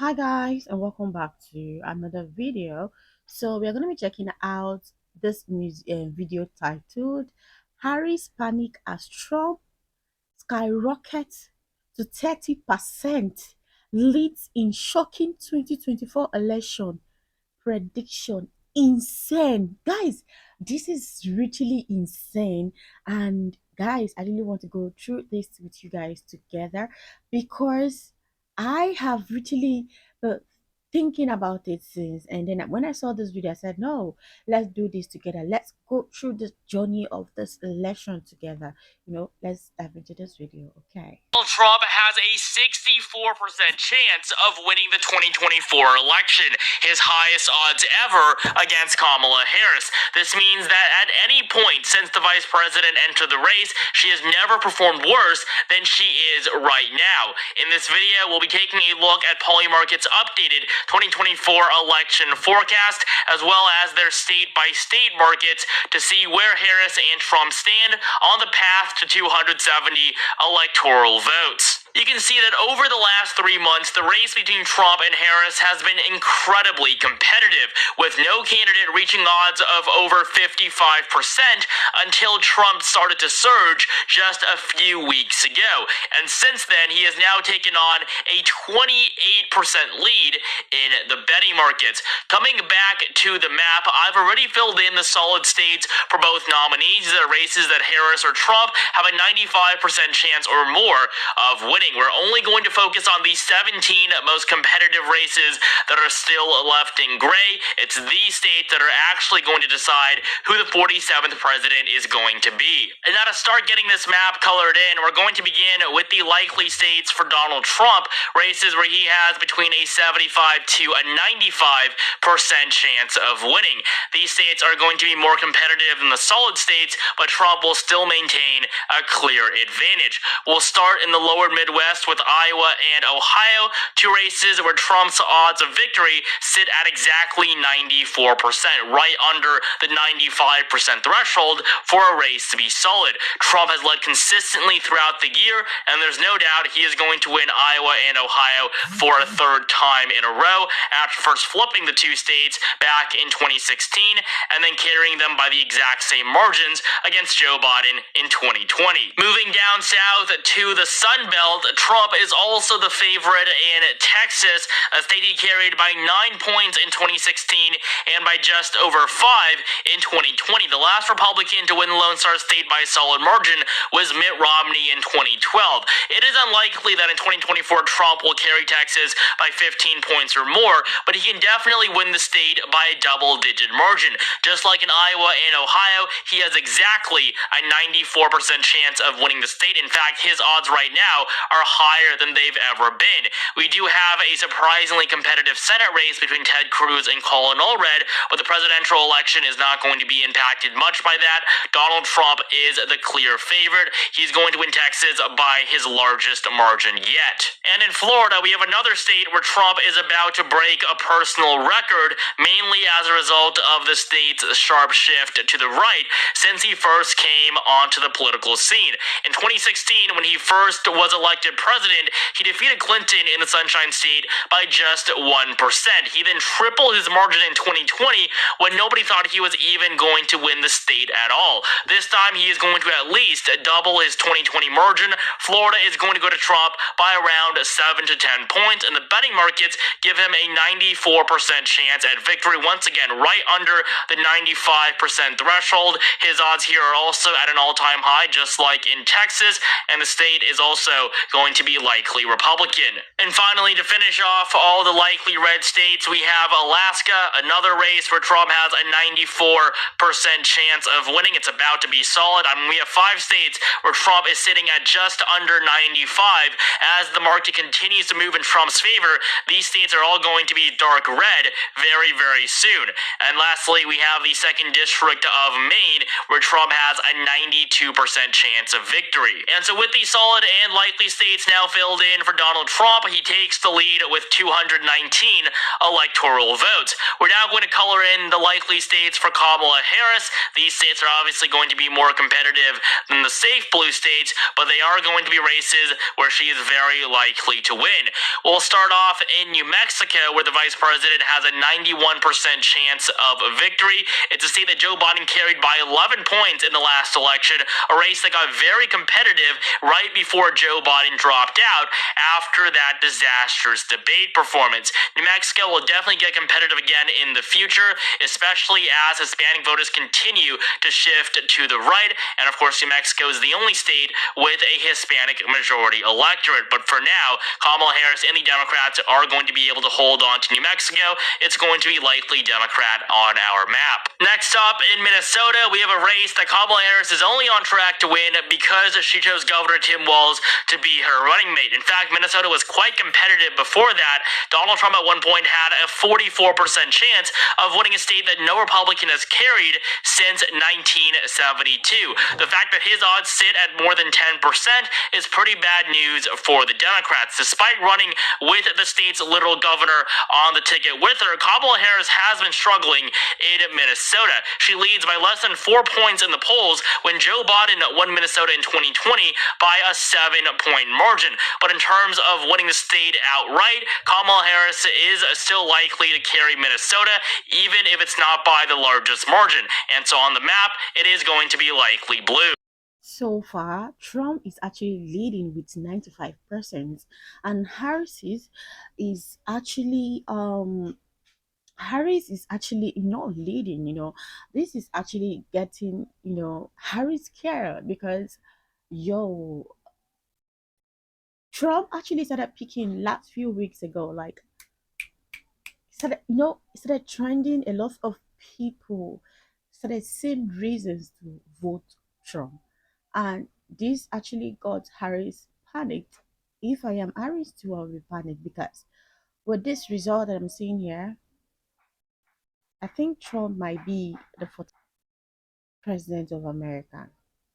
Hi guys, and welcome back to another video. So we are going to be checking out this video titled Harris Panic as Trump Skyrockets to 30%, leads in shocking 2024 election prediction. Insane, guys. This is really insane. And guys, I really want to go through this with you guys together because I have really thinking about it since. And then when I saw this video, I said, no, let's do this together. Let's go through this journey of this election together. Let's dive into this video. Okay. Donald Trump has a 64% chance of winning the 2024 election, his highest odds ever against Kamala Harris. This means that at any point since the vice president entered the race, she has never performed worse than she is right now. In this video, we'll be taking a look at Polymarket's updated 2024 election forecast, as well as their state-by-state markets to see where Harris and Trump stand on the path to 270 electoral votes. You can see that over the last 3 months, the race between Trump and Harris has been incredibly competitive, with no candidate reaching odds of over 55% until Trump started to surge just a few weeks ago. And since then, he has now taken on a 28% lead in the betting markets. Coming back to the map, I've already filled in the solid states for both nominees. These are races that Harris or Trump have a 95% chance or more of winning. We're only going to focus on the 17 most competitive races that are still left in gray. It's these states that are actually going to decide who the 47th president is going to be. And now to start getting this map colored in, we're going to begin with the likely states for Donald Trump, races where he has between a 75 to a 95% chance of winning. These states are going to be more competitive than the solid states, but Trump will still maintain a clear advantage. We'll start in the lower Midwest with Iowa and Ohio, two races where Trump's odds of victory sit at exactly 94%, right under the 95% threshold for a race to be solid. Trump has led consistently throughout the year, and there's no doubt he is going to win Iowa and Ohio for a third time in a row after first flipping the two states back in 2016 and then carrying them by the exact same margins against Joe Biden in 2020. Moving down south to the Sun Belt, Trump is also the favorite in Texas, a state he carried by 9 points in 2016 and by just over 5 in 2020. The last Republican to win the Lone Star State by a solid margin was Mitt Romney in 2012. It is unlikely that in 2024 Trump will carry Texas by 15 points or more, but he can definitely win the state by a double-digit margin. Just like in Iowa and Ohio, he has exactly a 94% chance of winning the state. In fact, his odds right now are higher than they've ever been. We do have a surprisingly competitive Senate race between Ted Cruz and Colin Allred, but the presidential election is not going to be impacted much by that. Donald Trump is the clear favorite. He's going to win Texas by his largest margin yet. And in Florida, we have another state where Trump is about to break a personal record, mainly as a result of the state's sharp shift to the right since he first came onto the political scene. In 2016, when he first was elected president, he defeated Clinton in the Sunshine State by just 1%. He then tripled his margin in 2020 when nobody thought he was even going to win the state at all. This time, he is going to at least double his 2020 margin. Florida is going to go to Trump by around 7 to 10 points, and the betting markets give him a 94% chance at victory. Once again, right under the 95% threshold. His odds here are also at an all-time high, just like in Texas, and the state is also going to be likely Republican. And finally, to finish off all the likely red states, we have Alaska, another race where Trump has a 94% chance of winning. It's about to be solid. We have 5 states where Trump is sitting at just under 95. As the market continues to move in Trump's favor, these states are all going to be dark red very, very soon. And lastly, we have the 2nd District of Maine, where Trump has a 92% chance of victory. And so with these solid and likely states now filled in for Donald Trump. He takes the lead with 219 electoral votes. We're now going to color in the likely states for Kamala Harris. These states are obviously going to be more competitive than the safe blue states, but they are going to be races where she is very likely to win. We'll start off in New Mexico, where the vice president has a 91% chance of victory. It's a state that Joe Biden carried by 11 points in the last election, a race that got very competitive right before Joe Biden dropped out after that disastrous debate performance. New Mexico will definitely get competitive again in the future, especially as Hispanic voters continue to shift to the right. And of course, New Mexico is the only state with a Hispanic majority electorate. But for now, Kamala Harris and the Democrats are going to be able to hold on to New Mexico. It's going to be likely Democrat on our map. Next up, in Minnesota, we have a race that Kamala Harris is only on track to win because she chose Governor Tim Walz to be her running mate. In fact, Minnesota was quite competitive before that. Donald Trump at one point had a 44% chance of winning a state that no Republican has carried since 1972. The fact that his odds sit at more than 10% is pretty bad news for the Democrats. Despite running with the state's literal governor on the ticket with her, Kamala Harris has been struggling in Minnesota. She leads by less than 4 points in the polls when Joe Biden won Minnesota in 2020 by a 7-point margin. But in terms of winning the state outright, Kamala Harris is still likely to carry Minnesota, even if it's not by the largest margin. And so on the map, it is going to be likely blue. So far, Trump is actually leading with 95%, and Harris is actually not leading. This is actually getting Harris scared because yo Trump actually started picking last few weeks ago, like started trending. A lot of people started seeing reasons to vote Trump, and this actually got Harris panicked. If I am Harris too, I'll be panicked because with this result that I'm seeing here, I think Trump might be the fourth president of America.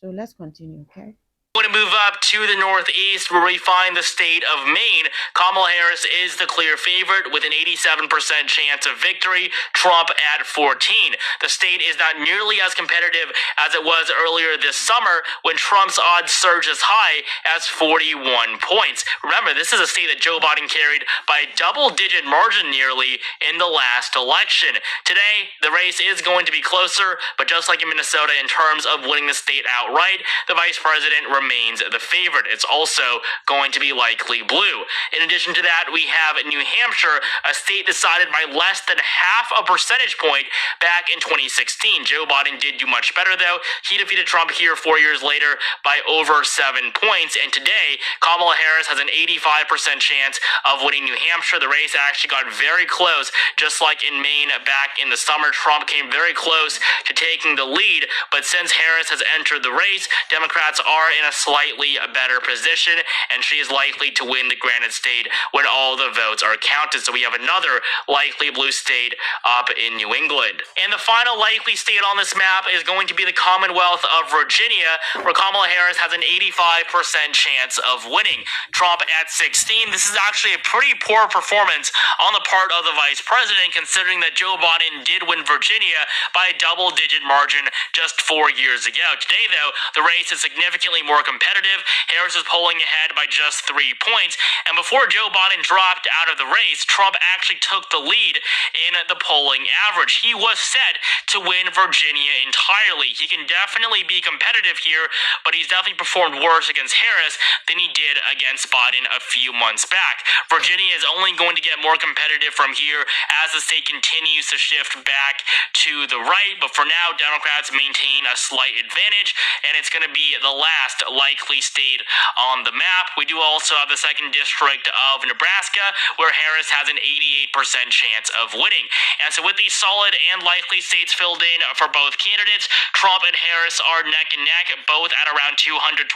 So let's continue, okay? We're going to move up to the northeast where we find the state of Maine. Kamala Harris is the clear favorite with an 87% chance of victory, Trump at 14. The state is not nearly as competitive as it was earlier this summer when Trump's odds surged as high as 41 points. Remember, this is a state that Joe Biden carried by a double-digit margin nearly in the last election. Today, the race is going to be closer, but just like in Minnesota in terms of winning the state outright, the vice president remains the favorite. It's also going to be likely blue. In addition to that, we have New Hampshire, a state decided by less than half a percentage point back in 2016. Joe Biden did do much better, though. He defeated Trump here 4 years later by over 7 points. And today, Kamala Harris has an 85% chance of winning New Hampshire. The race actually got very close, just like in Maine back in the summer. Trump came very close to taking the lead, but since Harris has entered the race, Democrats are in a slightly better position, and she is likely to win the granite state when all the votes are counted. So we have another likely blue state up in New England. And the final likely state on this map is going to be the Commonwealth of Virginia, where Kamala Harris has an 85% chance of winning. Trump at 16. This is actually a pretty poor performance on the part of the vice president, considering that Joe Biden did win Virginia by a double-digit margin just 4 years ago. Today, though, the race is significantly more competitive. Harris is polling ahead by just 3 points. And before Joe Biden dropped out of the race, Trump actually took the lead in the polling average. He was set to win Virginia entirely. He can definitely be competitive here, but he's definitely performed worse against Harris than he did against Biden a few months back. Virginia is only going to get more competitive from here as the state continues to shift back to the right. But for now, Democrats maintain a slight advantage, and it's going to be the last likely state on the map. We do also have the 2nd district of Nebraska, where Harris has an 88% chance of winning. And so with these solid and likely states filled in for both candidates, Trump and Harris are neck and neck, both at around 220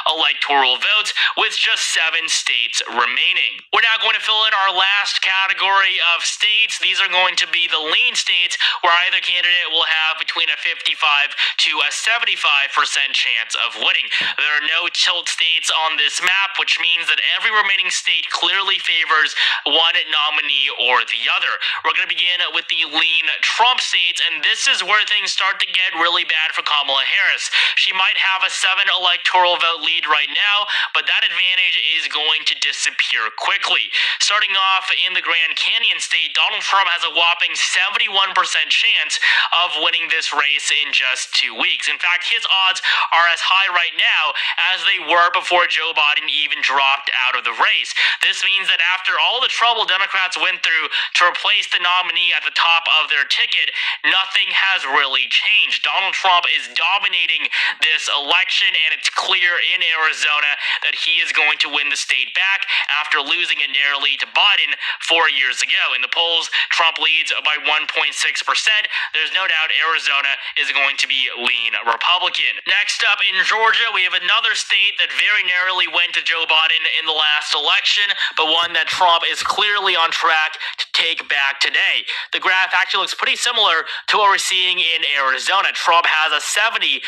electoral votes, with just 7 states remaining. We're now going to fill in our last category of states. These are going to be the lean states, where either candidate will have between a 55 to a 75% chance of winning. There are no tilt states on this map, which means that every remaining state clearly favors one nominee or the other. We're going to begin with the lean Trump states, and this is where things start to get really bad for Kamala Harris. She might have a 7 electoral vote lead right now, but that advantage is going to disappear quickly. Starting off in the Grand Canyon state, Donald Trump has a whopping 71% chance of winning this race in just 2 weeks. In fact, his odds are as high right now as they were before Joe Biden even dropped out of the race. This means that after all the trouble Democrats went through to replace the nominee at the top of their ticket, nothing has really changed. Donald Trump is dominating this election, and it's clear in Arizona that he is going to win the state back after losing it narrowly to Biden 4 years ago. In the polls, Trump leads by 1.6%. There's no doubt Arizona is going to be lean Republican. Next up in Georgia, we have another state that very narrowly went to Joe Biden in the last election, but one that Trump is clearly on track to take back today. The graph actually looks pretty similar to what we're seeing in Arizona. Trump has a 70%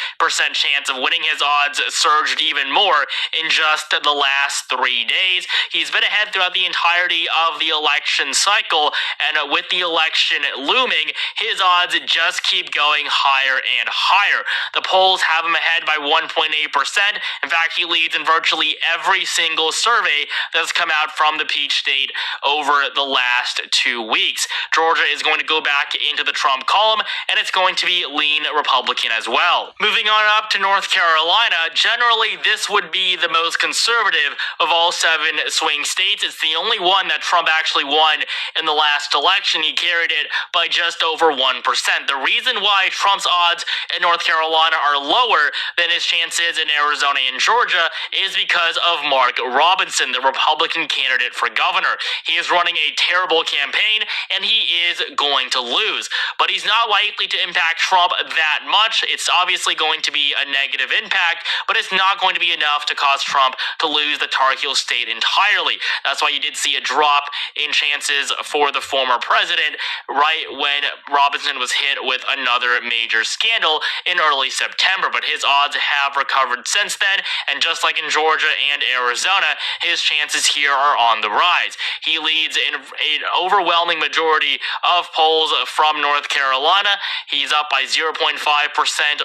chance of winning. His odds surged even more in just the last 3 days. He's been ahead throughout the entirety of the election cycle, and with the election looming, his odds just keep going higher and higher. The polls have him ahead by 1.8%. In fact, he leads in virtually every single survey that's come out from the Peach State over the last 2 weeks. Georgia is going to go back into the Trump column, and it's going to be lean Republican as well. Moving on up to North Carolina, generally this would be the most conservative of all 7 swing states. It's the only one that Trump actually won in the last election. He carried it by just over 1%. The reason why Trump's odds in North Carolina are lower than his chances in Arizona and Georgia is because of Mark Robinson, the Republican candidate for governor. He is running a terrible campaign, and he is going to lose. But he's not likely to impact Trump that much. It's obviously going to be a negative impact, but it's not going to be enough to cause Trump to lose the Tar Heel state entirely. That's why you did see a drop in chances for the former president right when Robinson was hit with another major scandal in early September. But his odds have recovered since then, and just like in Georgia and Arizona, his chances here are on the rise. He leads in an overwhelming majority of polls from North Carolina. He's up by 0.5%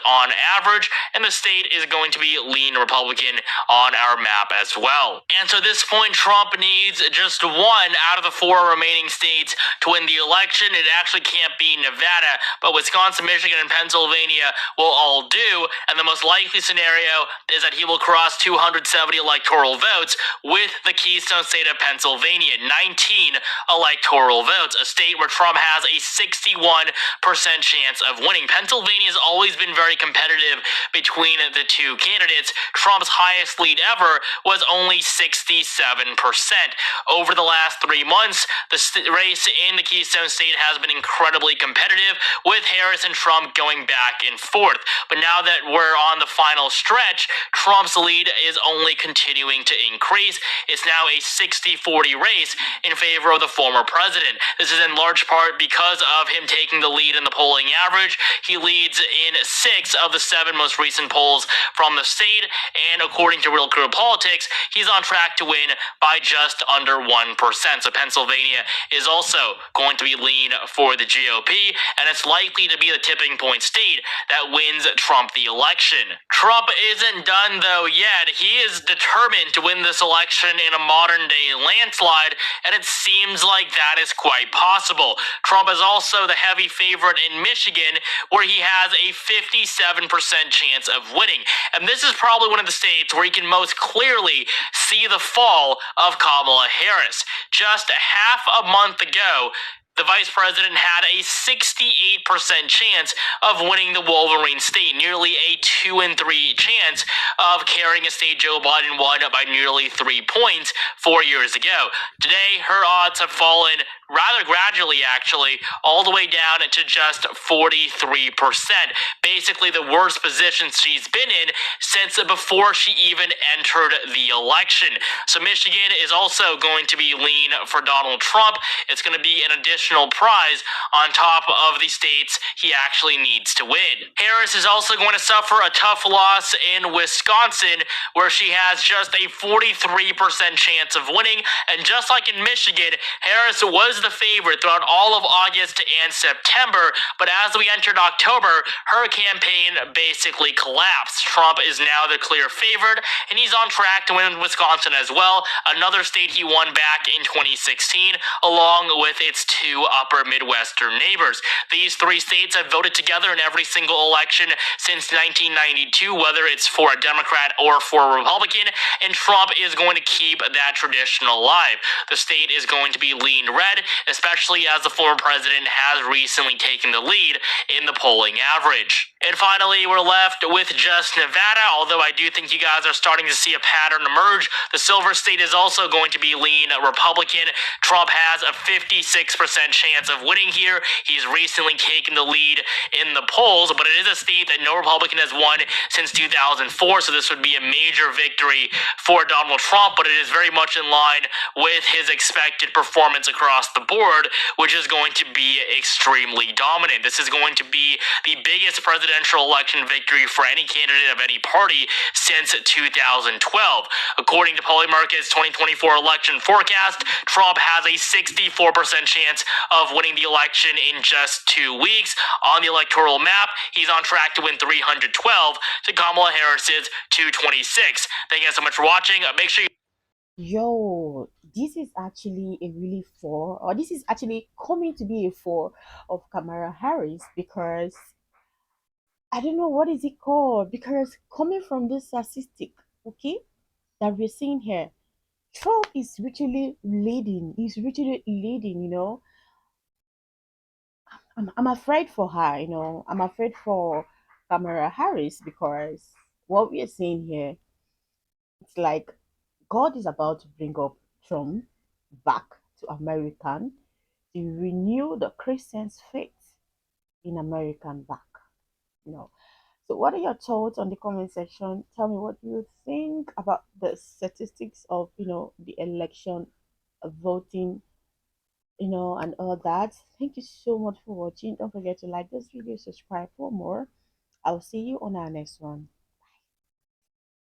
on average, and the state is going to be lean Republican on our map as well. And so at this point, Trump needs just 1 out of the 4 remaining states to win the election. It actually can't be Nevada, but Wisconsin, Michigan, and Pennsylvania will all do, and the most likely scenario is that he will cross 270 electoral votes with the keystone state of Pennsylvania, 19 electoral votes, a state where Trump has a 61% chance of winning. Pennsylvania has always been very competitive between the 2 candidates. Trump's highest lead ever was only 67%. Over the last 3 months, the race in the Keystone State has been incredibly competitive, with Harris and Trump going back and forth. But now that we're on the final stretch, Trump's lead is only continuing to increase. It's now a 60-40 race in favor of the former president. This is in large part because of him taking the lead in the polling average. He leads in 6 of the 7 most recent polls from the state, and according to Real Clear Politics, he's on track to win by just under 1%. So Pennsylvania is also going to be lean for the GOP, and it's likely to be the tipping point state that wins Trump the election. Trump isn't done though yet. He is determined to win this election in a modern day landslide, and it seems like that is quite possible. Trump is also the heavy favorite in Michigan, where he has a 57% chance of winning. And this is probably one of the states where you can most clearly see the fall of Kamala Harris. Just half a month ago, the vice president had a 68% chance of winning the Wolverine state, nearly a 2 in 3 chance of carrying a state Joe Biden won by nearly 3 points 4 years ago. Today, her odds have fallen rather gradually, actually, all the way down to just 43%. Basically, the worst position she's been in since before she even entered the election. So, Michigan is also going to be lean for Donald Trump. It's going to be an additional prize on top of the states he actually needs to win. Harris is also going to suffer a tough loss in Wisconsin, where she has just a 43% chance of winning. And just like in Michigan, Harris was the favorite throughout all of August and September. But as we entered October, her campaign basically collapsed. Trump is now the clear favorite, and he's on track to win Wisconsin as well, another state he won back in 2016, along with its two upper Midwestern neighbors. These three states have voted together in every single election since 1992, whether it's for a Democrat or for a Republican, and Trump is going to keep that tradition alive. The state is going to be lean red, especially as the former president has recently taken the lead in the polling average. And finally, we're left with just Nevada, although I do think you guys are starting to see a pattern emerge. The Silver State is also going to be lean Republican. Trump has a 56% chance of winning here. He's recently taken the lead in the polls, but it is a state that no Republican has won since 2004, so this would be a major victory for Donald Trump, but it is very much in line with his expected performance across the board, which is going to be extremely dominant. This is going to be the biggest presidential election victory for any candidate of any party since 2012. According to Polymarket's 2024 election forecast, Trump has a 64% chance of winning the election in just 2 weeks. On the electoral map, he's on track to win 312 to Kamala Harris's 226. Thank you guys so much for watching. Make sure you Yo, this is actually a really four, or this is actually coming to be a four of Kamala Harris, because I don't know what is it called, because coming from this statistic, okay, that we're seeing here, Trump is literally leading. He's literally leading, I'm afraid for her, I'm afraid for Kamala Harris, because what we are seeing here, it's like God is about to bring up Trump back to American to renew the Christians' faith in American back. You know. So what are your thoughts on the comment section? Tell me what you think about the statistics of the election voting, and all that. Thank you so much for watching. Don't forget to like this video, subscribe for more. I'll see you on our next one.